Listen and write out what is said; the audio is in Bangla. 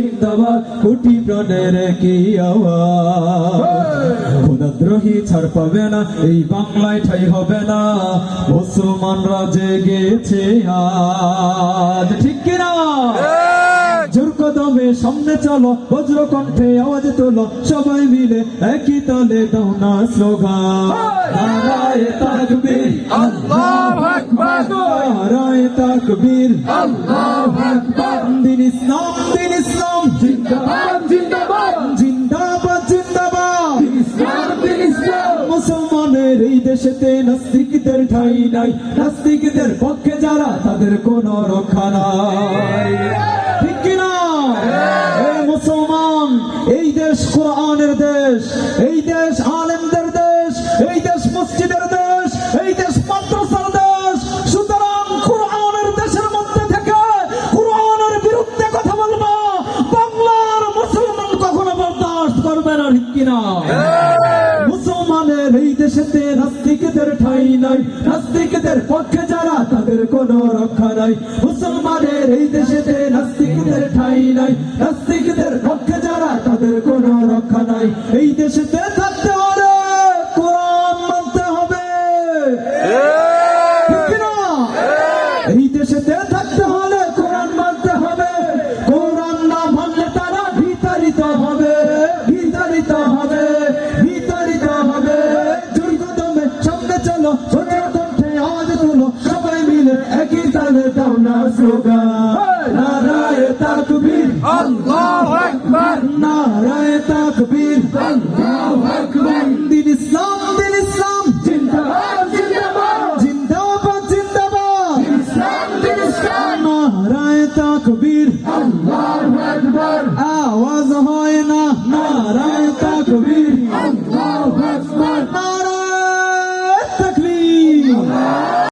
জিন্দাবাদ কোটি প্রাণের কি আওয়াজ খোদাদ্রোহী ছাড় পাবে না এই বাংলায় ঠাই হবে না মুসলমানরা জেগেছে আজ ঠিক কিনা জোর কদমে সামনে চলো বজ্র কণ্ঠে আওয়াজ তোলো সবাই মিলে একই তালে দাও না স্লোগান নারায়ে তাকবীর আল্লাহু আকবার নারায়ে তাকবীর আল্লাহু আকবার দিন ইসলাম জিন্দাবাদ জিন্দাবাদ জিন্দাবাদ জিন্দাবাদ ইসলাম মুসলমানের এই দেশেতে নাস্তিকদের ঠাঁই নাই নাস্তিকদের পক্ষে যারা তাদের কোনো রক্ষা নাই ঠিক কিনা মুসলমান এই দেশ কোরআনের দেশ এই দেশ আলেমদের দেশ এই দেশ মসজিদের দেশ এই দেশ মাদ্রাসার দেশ সুতরাং কোরআনের দেশের মধ্যে থেকে কোরআনের বিরুদ্ধে কথা বলবো বাংলার মুসলমান কখনো বরদাস্ত করবে না ঠিক কিনা মুসলমানের এই দেশেতে নাস্তিকদের ঠাঁই নাই নাস্তিকদের পক্ষে যারা তাদের কোনো রক্ষা নাই মুসলমানের এই দেশেতে নাস্তিকদের ঠাঁই নাই নাস্তিকদের পক্ষে যারা তাদের কোনো রক্ষা নাই এই দেশেতে থাকতে হলে কোরআন মানতে হবে ঠিক কিনা? এই দেশেতে থাকতে হলে কোরআন মানতে হবে কোরআন না মানলে তারা বিতাড়িত হবে বিতাড়িত হবে বিতাড়িত হবে জোর কদমে সামনে চলো ছোট কণ্ঠে আওয়াজ তোলো সবাই মিলে একই তালে দাও না স্লোগান নারায়ে তাকবীর আল্লাহু আকবার নারায়ে তাকবীর আল্লাহু আকবার দিন ইসলাম জিন্দাবাদ জিন্দাবাদ জিন্দাবাদ জিন্দাবাদ ইসলাম নারায়ে তাকবীর আল্লাহু আকবার আওয়াজ